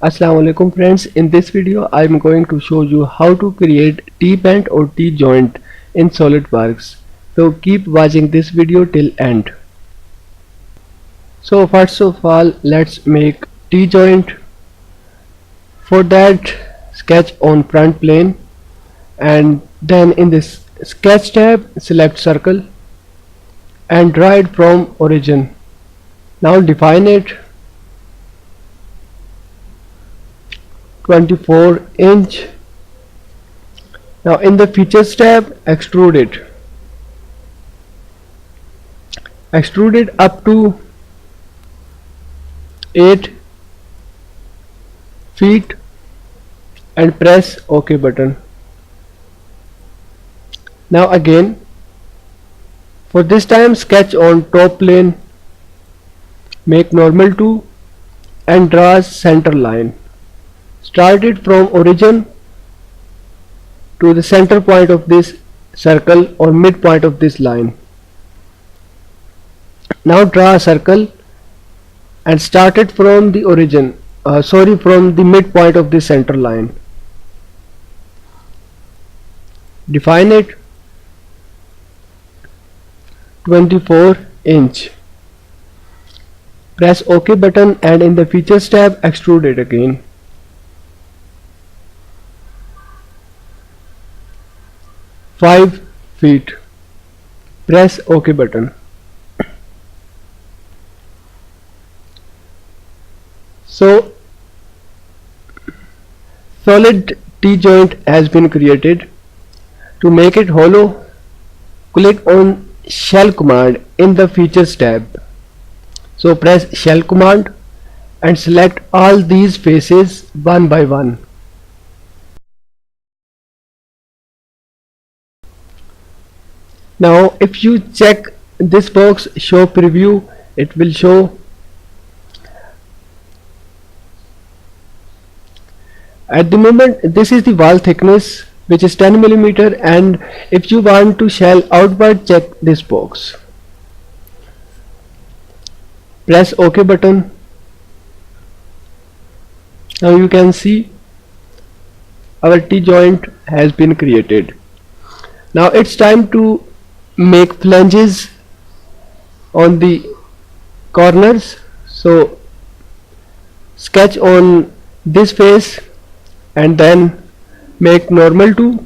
Assalamu alaikum friends. In this video I am going to show you how to create T-bend or T-joint in SolidWorks. So keep watching this video till end. So first of all let's make T-joint. For that sketch on front plane and then in this sketch tab select circle and draw it from origin. Now define it 24 inch. Now in the features tab extrude it up to 8 feet and press OK button. Now again for this time sketch on top plane, make normal to and draw center line. Start it from origin to the center point of this circle or midpoint of this line. Now draw a circle and start it from the origin, from the midpoint of this center line. Define it 24 inch. Press OK button and in the features tab extrude it again. Five feet. Press OK button. So solid T-joint has been created. To make it hollow, click on shell command in the features tab. So press shell command and select all these faces one by one. Now if you check this box show preview, it will show at the moment this is the wall thickness which is 10 mm, and if you want to shell outward, check this box. Press OK button. Now you can see our T-joint has been created. Now it's time to make flanges on the corners. So sketch on this face and then make normal to,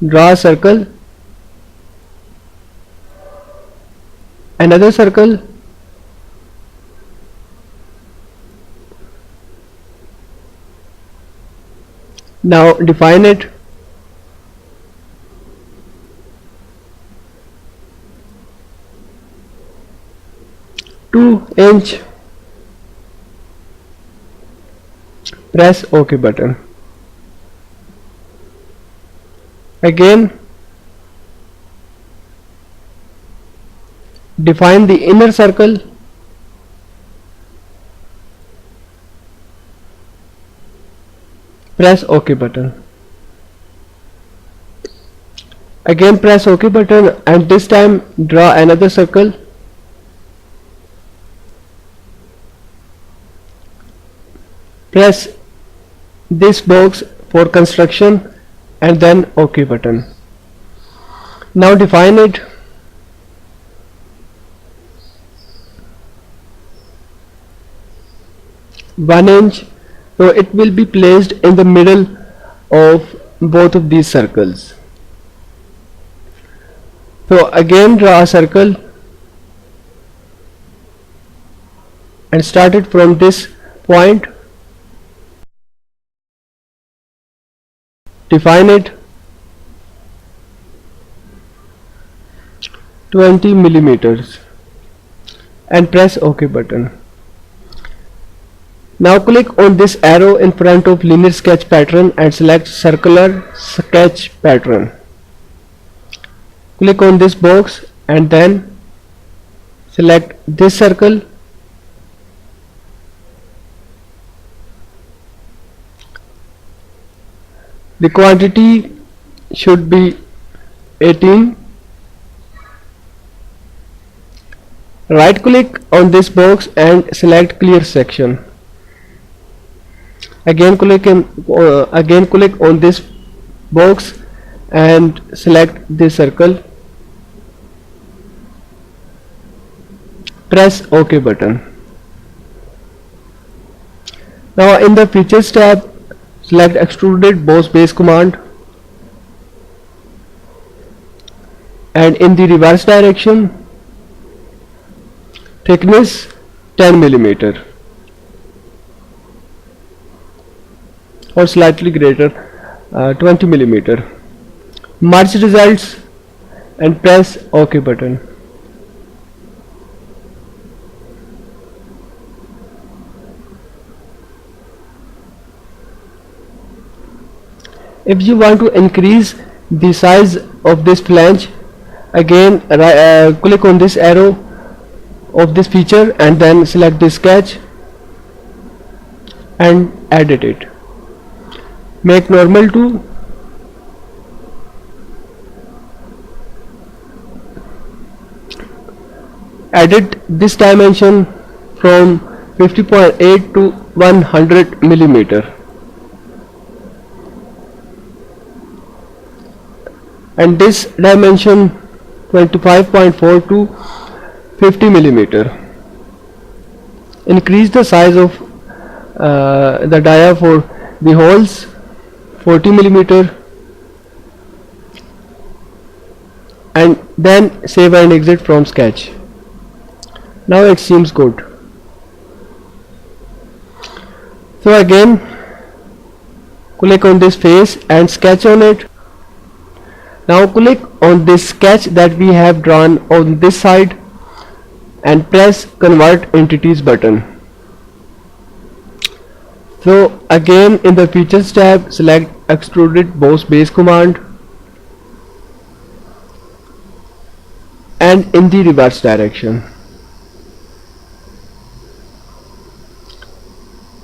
draw a circle, another circle, now define it, inch. Press OK button. Again define the inner circle, press OK button. Again press OK button and this time draw another circle. Press this box for construction and then OK button. Now define it. One inch. So it will be placed in the middle of both of these circles. So again draw a circle and start it from this point. Define it 20 mm and press OK button. Now click on this arrow in front of linear sketch pattern and select circular sketch pattern. Click on this box and then select this circle. The quantity should be 18. Right click on this box and select clear section. Again click on this box and select this circle. Press OK button. Now in the features tab, select extruded boss base command, and in the reverse direction, thickness 10 mm or slightly greater, 20 mm. Merge results and press OK button. If you want to increase the size of this flange, again click on this arrow of this feature and then select this sketch and edit it. Make normal to, edit this dimension from 50.8 to 100 mm, and this dimension 25.4 to 50 mm. Increase the size of the dia for the holes 40 mm, and then save and exit from sketch. Now it seems good. So again click on this face and sketch on it. Now click on this sketch that we have drawn on this side and press convert entities button. So again in the features tab, select extruded boss base command and in the reverse direction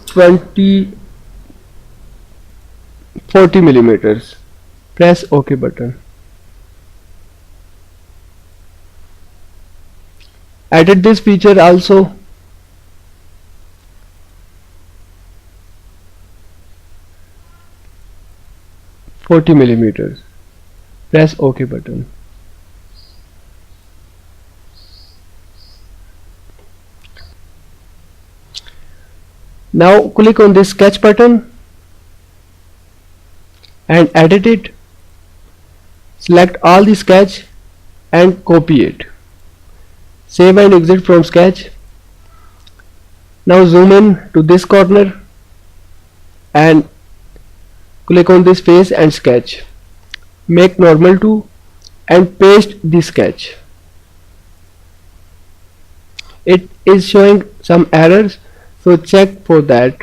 40 mm. Press OK button. Edit this feature also. mm. Press OK button. Now click on this sketch button and edit it. Select all the sketch and copy it. Save and exit from sketch. Now zoom in to this corner and click on this face and sketch. Make normal to and paste the sketch. It is showing some errors, so check for that.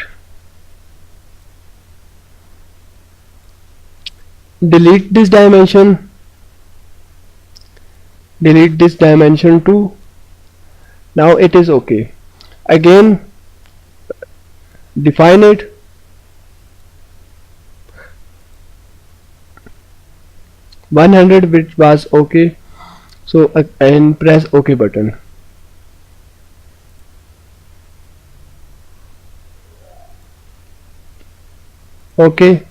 Delete this dimension. Delete this dimension too. Now it is okay. Again define it. (100) which was okay, so and press OK button. Okay.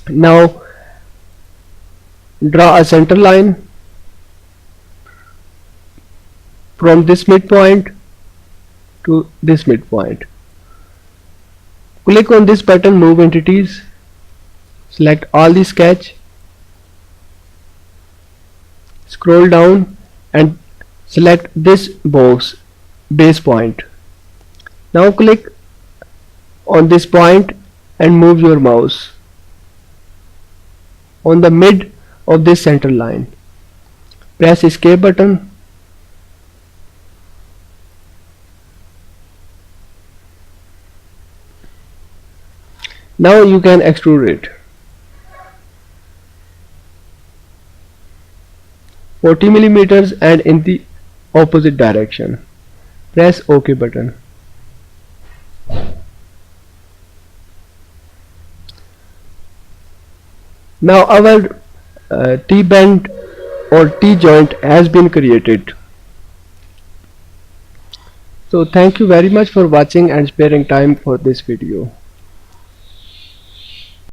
Now draw a center line from this midpoint to this midpoint. Click on this button, move entities, select all the sketch, scroll down and select this box base point. Now click on this point and move your mouse on the mid of this center line. Press escape button. Now you can extrude it. 40 mm and in the opposite direction. Press OK button. Now our T-bend or T-joint has been created. So thank you very much for watching and sparing time for this video.